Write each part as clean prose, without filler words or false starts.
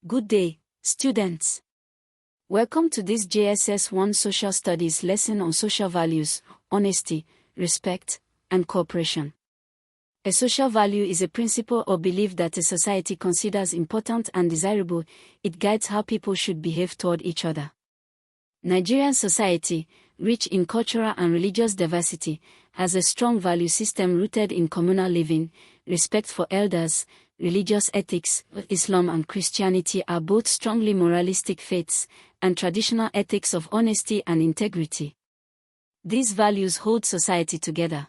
Good day, students. Welcome to this JSS 1 Social Studies lesson on social values, honesty, respect, and cooperation. A social value is a principle or belief that a society considers important and desirable. It guides how people should behave toward each other. Nigerian society, rich in cultural and religious diversity, has a strong value system rooted in communal living. Respect for elders, religious ethics. Islam and Christianity are both strongly moralistic faiths, and traditional ethics of honesty and integrity. These values hold society together.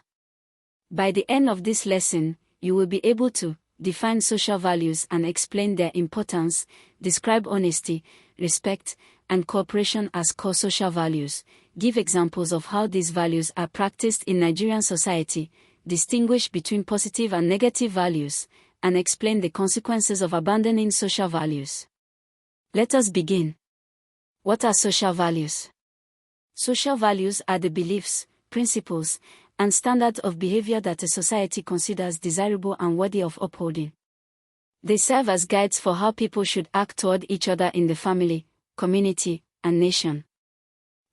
By the end of this lesson, you will be able to define social values and explain their importance, describe honesty, respect, and cooperation as core social values, give examples of how these values are practiced in Nigerian society, distinguish between positive and negative values, and explain the consequences of abandoning social values. Let us begin. What are social values? Social values are the beliefs, principles, and standards of behavior that a society considers desirable and worthy of upholding. They serve as guides for how people should act toward each other in the family, community, and nation.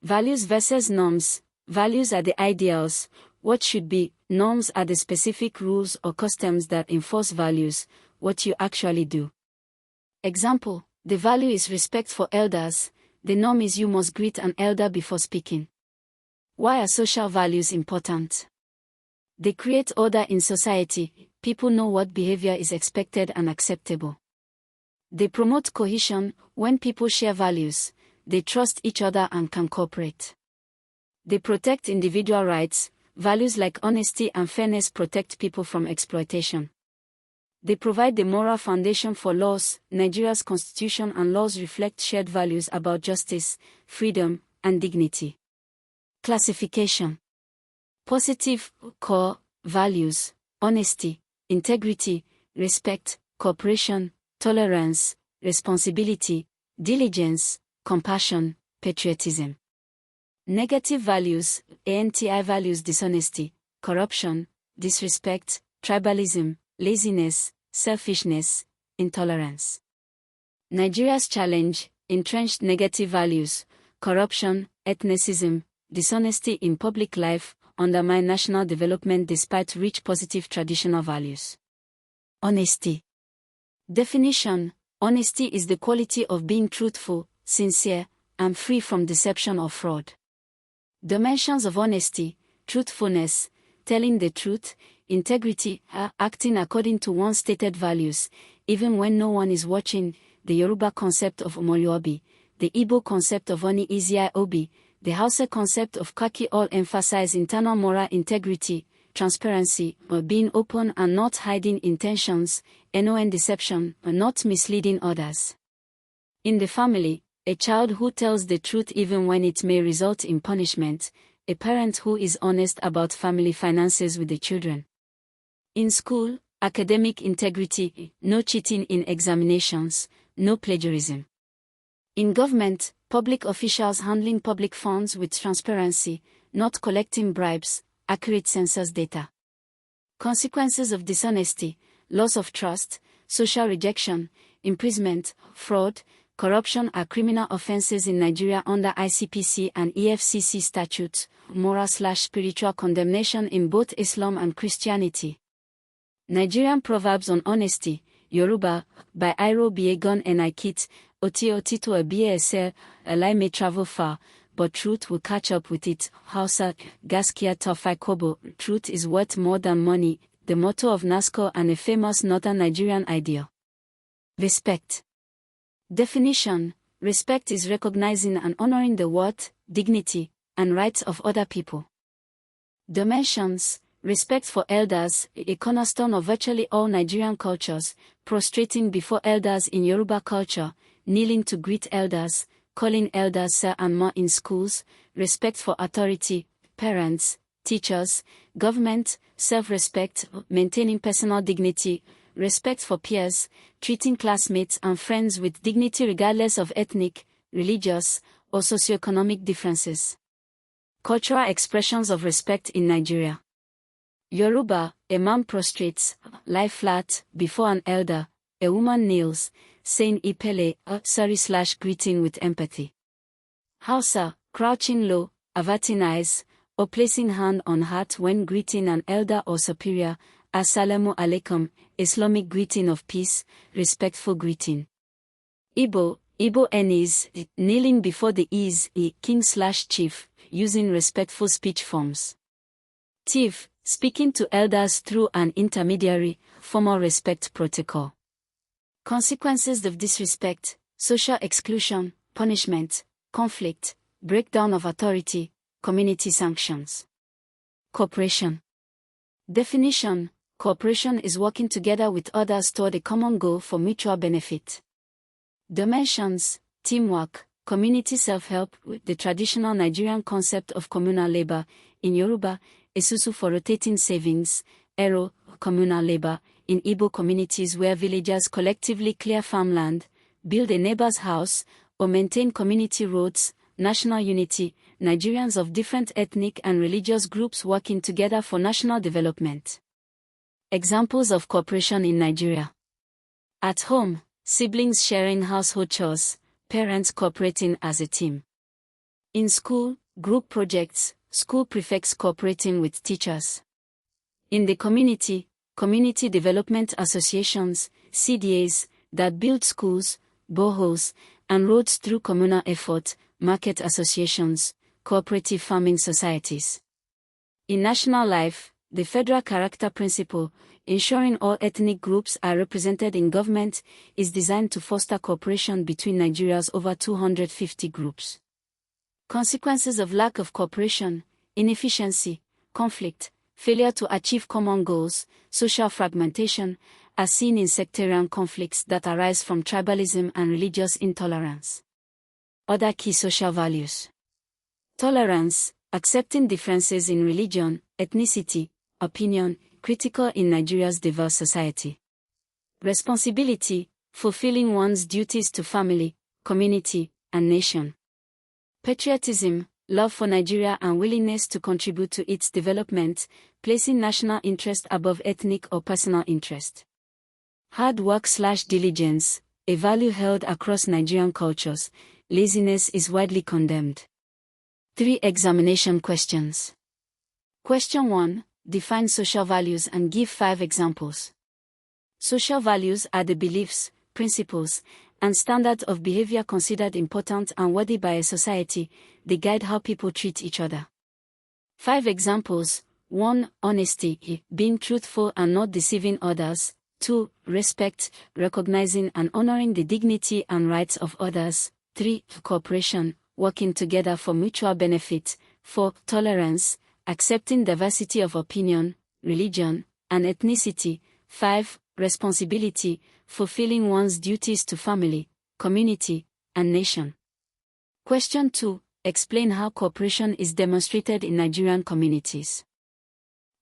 Values versus norms. Values are the ideals, what should be. Norms are the specific rules or customs that enforce values, what you actually do. Example: the value is respect for elders, the norm is you must greet an elder before speaking. Why are social values important? They create order in society, people know what behavior is expected and acceptable. They promote cohesion. When people share values, they trust each other and can cooperate. They protect individual rights. Values like honesty and fairness protect people from exploitation. They provide the moral foundation for laws. Nigeria's constitution and laws reflect shared values about justice, freedom, and dignity. Classification. Positive, core, values, honesty, integrity, respect, cooperation, tolerance, responsibility, diligence, compassion, patriotism. Negative values, anti values: dishonesty, corruption, disrespect, tribalism, laziness, selfishness, intolerance. Nigeria's challenge: entrenched negative values, corruption, ethnicism, dishonesty in public life, undermine national development despite rich positive traditional values. Honesty. Definition: honesty is the quality of being truthful, sincere, and free from deception or fraud. Dimensions of honesty: truthfulness, telling the truth; integrity, acting according to one's stated values, even when no one is watching; the Yoruba concept of omoluobi, the Igbo concept of oni izia obi, the Hausa concept of kaki all emphasize internal moral integrity, transparency, or being open and not hiding intentions, non deception, or not misleading others. In the family, a child who tells the truth even when it may result in punishment, a parent who is honest about family finances with the children. In school, academic integrity, no cheating in examinations, no plagiarism. In government, public officials handling public funds with transparency, not collecting bribes, accurate census data. Consequences of dishonesty: loss of trust, social rejection, imprisonment, fraud, corruption are criminal offenses in Nigeria under ICPC and EFCC statutes. Moral/spiritual condemnation in both Islam and Christianity. Nigerian proverbs on honesty: Yoruba, by Iro Biegon Enaikit, Oti Otito Ebiese, a lie may travel far, but truth will catch up with it. Hausa, Gaskia Tofai Kobo, truth is worth more than money, the motto of NASCO and a famous northern Nigerian ideal. Respect. Definition: respect is recognizing and honoring the worth, dignity, and rights of other people. Dimensions: respect for elders, a cornerstone of virtually all Nigerian cultures, prostrating before elders in Yoruba culture, kneeling to greet elders, calling elders sir and ma in schools, respect for authority, parents, teachers, government, self-respect, maintaining personal dignity, respect for peers, treating classmates and friends with dignity regardless of ethnic, religious, or socioeconomic differences. Cultural expressions of respect in Nigeria. Yoruba, a man prostrates, lie flat, before an elder, a woman kneels, saying ipele, sorry/greeting with empathy. Hausa, crouching low, averting eyes, or placing hand on heart when greeting an elder or superior. Assalamu alaikum, Islamic greeting of peace, respectful greeting. Igbo Enis, kneeling before the king/chief, using respectful speech forms. Tiv, speaking to elders through an intermediary, formal respect protocol. Consequences of disrespect: social exclusion, punishment, conflict, breakdown of authority, community sanctions. Cooperation. Definition: cooperation is working together with others toward a common goal for mutual benefit. Dimensions: teamwork, community self-help, with the traditional Nigerian concept of communal labor, in Yoruba, esusu for rotating savings, ero, communal labor, in Igbo communities where villagers collectively clear farmland, build a neighbor's house, or maintain community roads. National unity, Nigerians of different ethnic and religious groups working together for national development. Examples of cooperation in Nigeria. At home, siblings sharing household chores, parents cooperating as a team. In school, group projects, school prefects cooperating with teachers. In the community, community development associations, CDAs, that build schools, boreholes, and roads through communal effort, market associations, cooperative farming societies. In national life, the federal character principle, ensuring all ethnic groups are represented in government, is designed to foster cooperation between Nigeria's over 250 groups. Consequences of lack of cooperation: inefficiency, conflict, failure to achieve common goals, social fragmentation, are seen in sectarian conflicts that arise from tribalism and religious intolerance. Other key social values. Tolerance, accepting differences in religion, ethnicity, opinion, critical in Nigeria's diverse society. Responsibility, fulfilling one's duties to family, community, and nation. Patriotism, love for Nigeria and willingness to contribute to its development, placing national interest above ethnic or personal interest. Hard work/diligence, a value held across Nigerian cultures. Laziness is widely condemned. 3 examination questions. Question 1. Define social values and give 5 examples. Social values are the beliefs, principles, and standards of behavior considered important and worthy by a society. They guide how people treat each other. 5 examples. 1. Honesty, being truthful and not deceiving others. 2. Respect, recognizing and honoring the dignity and rights of others. 3. Cooperation, working together for mutual benefit. 4. Tolerance, accepting diversity of opinion, religion, and ethnicity. 5. Responsibility, fulfilling one's duties to family, community, and nation. Question 2. Explain how cooperation is demonstrated in Nigerian communities.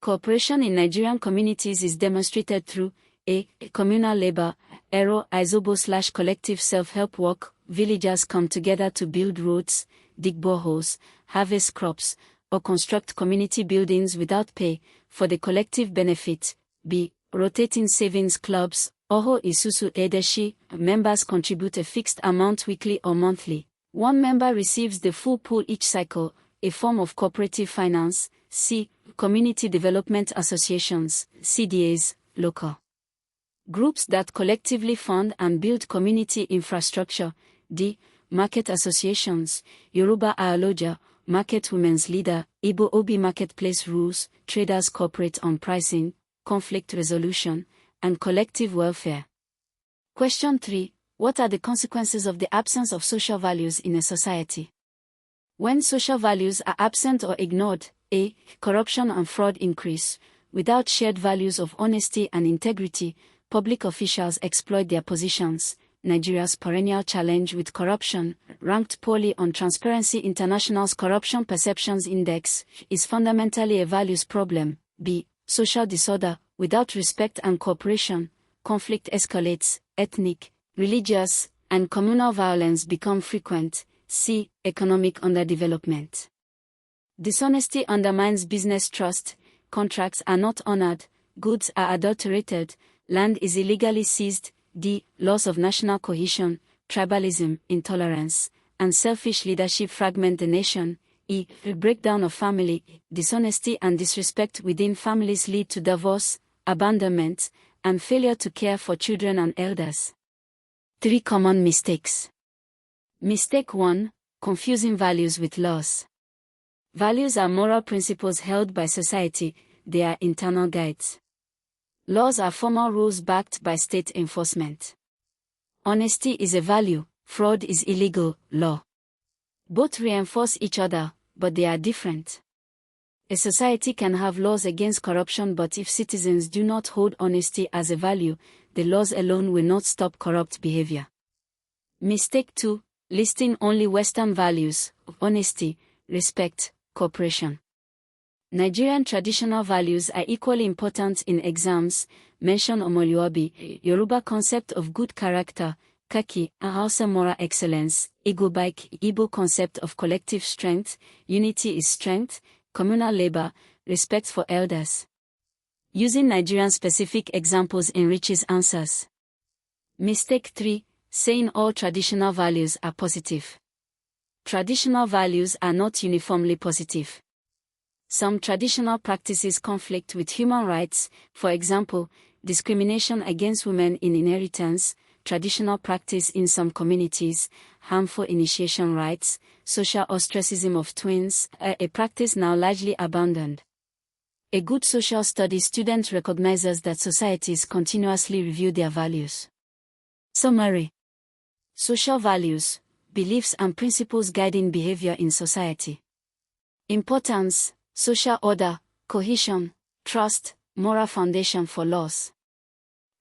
Cooperation in Nigerian communities is demonstrated through a. Communal labor, izobo/collective self-help work. Villagers come together to build roads, dig boreholes, harvest crops, or construct community buildings without pay, for the collective benefit. B. Rotating savings clubs, Oho Isusu Edeshi, members contribute a fixed amount weekly or monthly. One member receives the full pool each cycle, a form of cooperative finance. C. Community development associations, CDAs, local groups that collectively fund and build community infrastructure. D. Market associations, Yoruba Aaloja, market women's leader, Igbo Obi marketplace rules, traders cooperate on pricing, conflict resolution, and collective welfare. Question 3. What are the consequences of the absence of social values in a society? When social values are absent or ignored, a. Corruption and fraud increase. Without shared values of honesty and integrity, public officials exploit their positions. Nigeria's perennial challenge with corruption, ranked poorly on Transparency International's Corruption Perceptions Index, is fundamentally a values problem. B. Social disorder. Without respect and cooperation, conflict escalates, ethnic, religious, and communal violence become frequent. C. Economic underdevelopment. Dishonesty undermines business trust, contracts are not honored, goods are adulterated, land is illegally seized, D. Loss of national cohesion, tribalism, intolerance, and selfish leadership fragment the nation. E. A breakdown of family, dishonesty and disrespect within families lead to divorce, abandonment, and failure to care for children and elders. 3 common mistakes. Mistake 1. Confusing values with laws. Values are moral principles held by society, they are internal guides. Laws are formal rules backed by state enforcement. Honesty is a value, fraud is illegal, law. Both reinforce each other, but they are different. A society can have laws against corruption, but if citizens do not hold honesty as a value, the laws alone will not stop corrupt behavior. Mistake 2. Listing only Western values, honesty, respect, cooperation. Nigerian traditional values are equally important in exams. Mention Omoluobi, Yoruba concept of good character, Kaki, Hausa moral excellence, Igbo bike, Igbo concept of collective strength, unity is strength, communal labor, respect for elders. Using Nigerian specific examples enriches answers. Mistake 3. Saying all traditional values are positive. Traditional values are not uniformly positive. Some traditional practices conflict with human rights, for example, discrimination against women in inheritance, traditional practice in some communities, harmful initiation rites, social ostracism of twins, a practice now largely abandoned. A good social studies student recognizes that societies continuously review their values. Summary. Social values, beliefs and principles guiding behavior in society. Importance, social order, cohesion, trust, moral foundation for laws.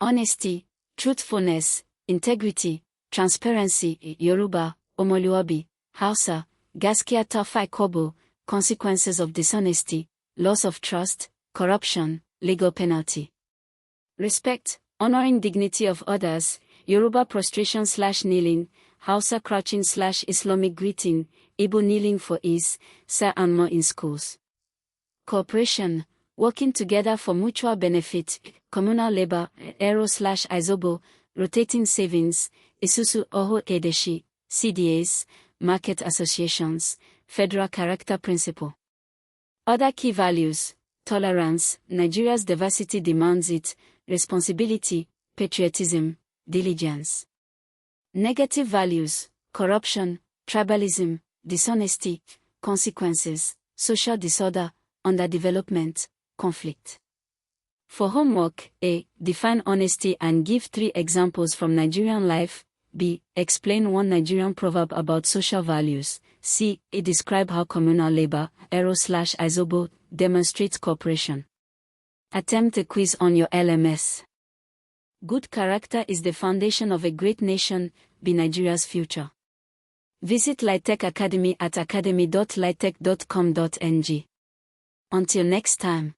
Honesty, truthfulness, integrity, transparency, Yoruba, Omoluobi, Hausa, Gaskiya Tafai Kobo, consequences of dishonesty, loss of trust, corruption, legal penalty. Respect, honoring dignity of others, Yoruba prostration/kneeling, Hausa crouching/Islamic greeting, Igbo kneeling for ease, Sir and more in schools. Cooperation, working together for mutual benefit, communal labor, Ero/Izobo, rotating savings, Isusu Oho Edeshi, CDAs, market associations, federal character principle. Other key values, tolerance, Nigeria's diversity demands it, responsibility, patriotism, diligence. Negative values, corruption, tribalism, dishonesty, consequences, social disorder, underdevelopment, conflict. For homework, A. Define honesty and give 3 examples from Nigerian life. B. Explain one Nigerian proverb about social values. C. Describe how communal labor, Ero/Izobo, demonstrates cooperation. Attempt a quiz on your LMS. Good character is the foundation of a great nation. Be Nigeria's future. Visit Litech Academy at academy.litech.com.ng. Until next time.